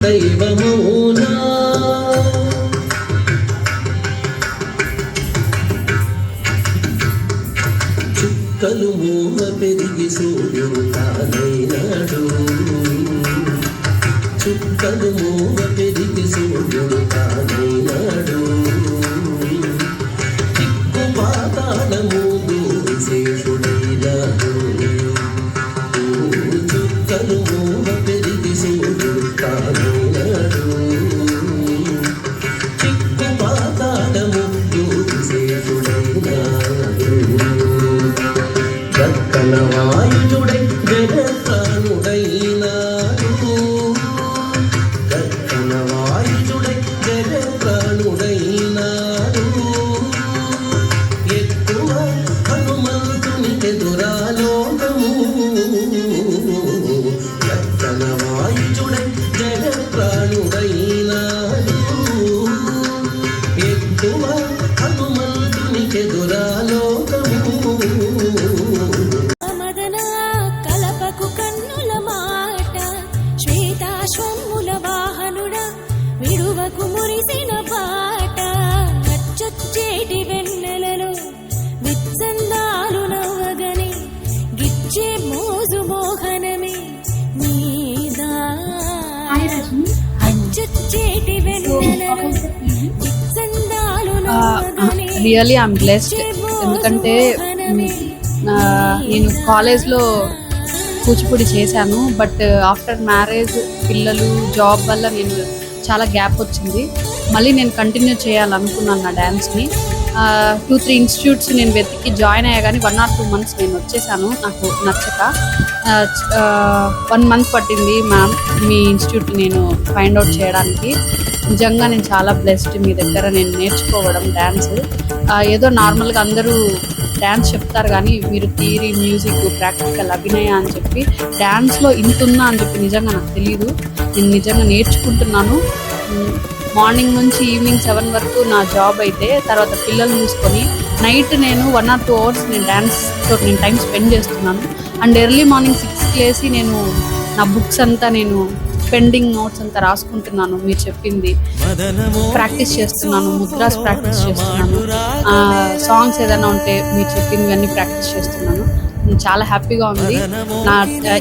దైవమౌనా చుక్కలు మూవ పెరిగి సూర్యుడు తానైనాడు చుక్కలు మూవ పెరిగి సూర్యుడు తానైనాడు చిక్కు పాతాళము విశేషుడైనాడు చుక్కలు మూవ పెరిగి సూర్యుడు తానైనాడు చిక్కు పాతాళము విశేషుడైనాడు దక్కన వాయుడై జగత్ప్రాణుడైనాడు దక్కన వాయుడై జగత్ప్రాణుడైనాడు ఎక్కువ హనుమంతునికెదురాలోకము దక్కన వాయుడై జగత్ప్రాణుడైనాడు ఎక్కువ హనుమంతునికెదురాలోకము మురిసిన పాట నచ్చొచ్చేటి వెన్నెలలో విత్సందాలు నవ్వగని గిచ్చే మోజు మోహనమే నీదా అచ్చొచ్చేటి వెన్నెలలో విత్సందాలు నవ్వగని రియల్లీ ఐఎమ్ బ్లెస్డ్. ఎందుకంటే నేను కాలేజ్లో కూచిపూడి చేశాను, బట్ ఆఫ్టర్ మ్యారేజ్ పిల్లలు జాబ్ వల్ల నేను చాలా గ్యాప్ వచ్చింది. మళ్ళీ నేను కంటిన్యూ చేయాలనుకున్నాను నా డ్యాన్స్ని. 2-3 ఇన్స్టిట్యూట్స్ నేను వెతికి జాయిన్ అయ్యా, కానీ 1 or 2 months నేను వచ్చేసాను నాకు నచ్చక. 1 month పట్టింది మ్యామ్ మీ ఇన్స్టిట్యూట్ నేను ఫైండ్ అవుట్ చేయడానికి. నిజంగా నేను చాలా బ్లెస్డ్ మీ దగ్గర నేను నేర్చుకోవడం డ్యాన్స్. ఏదో నార్మల్గా అందరూ డ్యాన్స్ చెప్తారు కానీ మీరు థియరీ, మ్యూజిక్, ప్రాక్టికల్, అభినయ అని చెప్పి డ్యాన్స్లో ఇంతున్నా అని చెప్పి నిజంగా నాకు తెలియదు. నేను నిజంగా నేర్చుకుంటున్నాను. మార్నింగ్ నుంచి ఈవినింగ్ 7 వరకు నా జాబ్ అయితే, తర్వాత పిల్లలు చూసుకొని నైట్ నేను 1 or 2 hours నేను డ్యాన్స్తో నేను టైం స్పెండ్ చేస్తున్నాను. అండ్ ఎర్లీ మార్నింగ్ 6కి లేసి నేను నా బుక్స్ అంతా నేను పెండింగ్ నోట్స్ అంతా రాసుకుంటున్నాను. మీరు చెప్పింది ప్రాక్టీస్ చేస్తున్నాను, ముద్రాస్ ప్రాక్టీస్ చేస్తున్నాను, సాంగ్స్ ఏదైనా ఉంటే మీరు చెప్పింది అన్నీ ప్రాక్టీస్ చేస్తున్నాను. చాలా హ్యాపీగా ఉంది.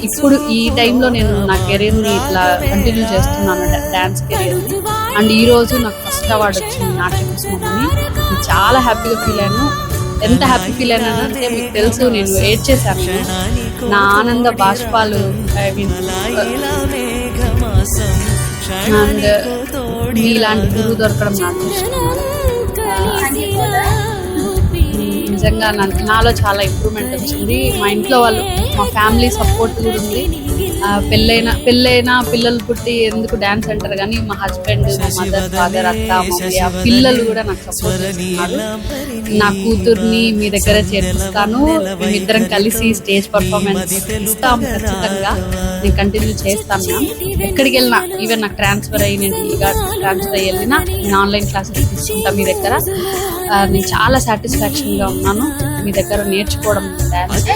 ఇప్పుడు ఈ టైంలో నేను నా కెరీర్ని ఇట్లా కంటిన్యూ చేస్తున్నాను, డ్యాన్స్ కెరీర్ని. అండ్ ఈరోజు నాకు ఫస్ట్ అవార్డు వచ్చింది నాట్యకుసుమని. నేను చాలా హ్యాపీగా ఫీల్ అయ్యాను. ఎంత హ్యాపీ ఫీల్ అయినానంటే మీకు తెలుసు, నేను ఏడ్ చేశాను. నా ఆనంద బాష్పాలు అండ్ మీలాంటి గురువు దొరకడం నాకు నిజంగా నాలో చాలా ఇంప్రూవ్మెంట్ వచ్చింది. మా ఇంట్లో వాళ్ళు, మా ఫ్యామిలీ సపోర్ట్ కూడా ఉంది. పెళ్ళైన పిల్లలు పుట్టి ఎందుకు డ్యాన్స్ అంటారు కానీ మా హస్బెండ్, మా మదర్, ఫాదర్, అత్త, మామయ్య, పిల్లలు కూడా నాకు సపోర్ట్ చేస్తున్నారు. నా కూతుర్ని మీ దగ్గర చేర్పిస్తాను, మేమిద్దరం కలిసి స్టేజ్ పర్ఫార్మెన్స్ ఇస్తాం. ఖచ్చితంగా నేను కంటిన్యూ చేస్తాను మ్యామ్. ఎక్కడికి వెళ్ళినా, ఈవెన్ నాకు ట్రాన్స్ఫర్ అయ్యి నేను ట్రాన్స్ఫర్ అయ్యి వెళ్ళినా నేను ఆన్లైన్ క్లాసెస్ తీసుకుంటా మీ దగ్గర. నేను చాలా సాటిస్ఫాక్షన్గా ఉన్నాను మీ దగ్గర నేర్చుకోవడం డ్యాన్స్.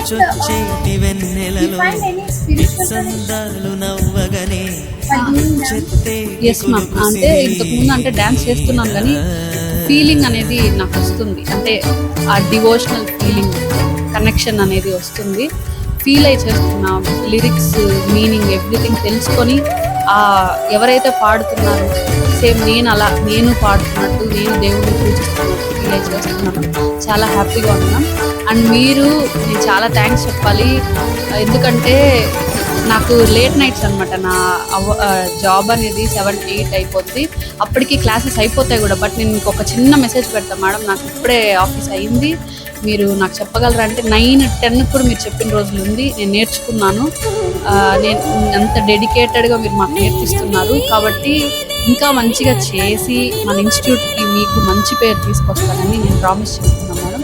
Yes ma'am. అంటే ఇంతకుముందు అంటే డ్యాన్స్ చేస్తున్నాను కానీ ఫీలింగ్ అనేది నాకు వస్తుంది. అంటే ఆ డివోషనల్ ఫీలింగ్, కనెక్షన్ అనేది వస్తుంది. ఫీల్ అయి చేస్తున్నాం. లిరిక్స్, మీనింగ్, ఎవ్రీథింగ్ తెలుసుకొని ఎవరైతే పాడుతున్నారో సేమ్ నేను పాడుతున్నట్టు, నేను దేవుడిని పూజిస్తున్నట్టు ఫీల్ అయి చేస్తున్నాను. చాలా హ్యాపీగా ఉన్నాం. అండ్ నేను చాలా థ్యాంక్స్ చెప్పాలి. ఎందుకంటే నాకు లేట్ నైట్స్ అనమాట. నా జాబ్ అనేది 7 to 8 అయిపోద్ది. అప్పటికి క్లాసెస్ అయిపోతాయి కూడా. బట్ నేను ఇంకొక చిన్న మెసేజ్ పెడతాను, మేడం నాకు ఇప్పుడే ఆఫీస్ అయ్యింది, మీరు నాకు చెప్పగలరా అంటే 9-10 కూడా మీరు చెప్పిన రోజులు ఉంది. నేను నేర్చుకున్నాను. నేను అంత డెడికేటెడ్గా మీరు మాకు నేర్పిస్తున్నారు కాబట్టి ఇంకా మంచిగా చేసి మన ఇన్స్టిట్యూట్కి మీకు మంచి పేరు తీసుకొస్తానని నేను ప్రామిస్ చేస్తున్నాను మేడం.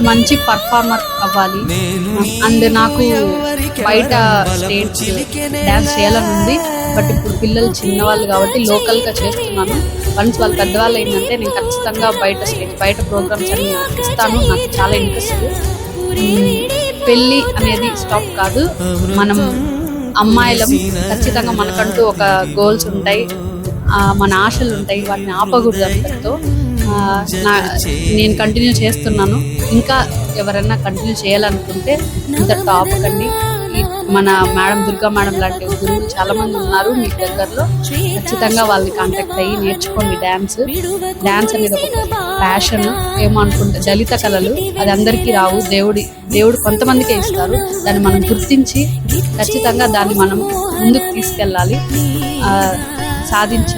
మంచి పర్ఫార్మర్ అవ్వాలి. అండ్ నాకు బయట స్టేట్స్ డ్యాన్స్ చేయాలని ఉంది. బట్ ఇప్పుడు పిల్లలు చిన్నవాళ్ళు కాబట్టి లోకల్గా చేస్తున్నాను. వన్స్ వాళ్ళు పెద్దవాళ్ళు అయిందంటే నేను ఖచ్చితంగా బయట ప్రోగ్రామ్స్ అన్ని ఇస్తాను. నాకు చాలా ఇంట్రెస్ట్. పెళ్ళి అనేది స్టాప్ కాదు. మనం అమ్మాయిలం, ఖచ్చితంగా మనకంటూ ఒక గోల్స్ ఉంటాయి, మన ఆశలు ఉంటాయి, వాటిని ఆపకూడదు అంతటితో. నేను కంటిన్యూ చేస్తున్నాను. ఇంకా ఎవరైనా కంటిన్యూ చేయాలనుకుంటే ఇంత టాప్ కండి. మన మేడం దుర్గా మేడం లాంటి గురువులు చాలా మంది ఉన్నారు మీ దగ్గరలో. ఖచ్చితంగా వాళ్ళని కాంటాక్ట్ అయ్యి నేర్చుకోండి. డాన్స్ అనేది ఒక ప్యాషన్. ఏమో అనుకుంటే దళిత కళలు అది అందరికీ రావు, దేవుడు కొంతమందికే ఇస్తారు. దాన్ని మనం గుర్తించి ఖచ్చితంగా దాన్ని మనం ముందుకు తీసుకెళ్ళాలి, సాధించాలి.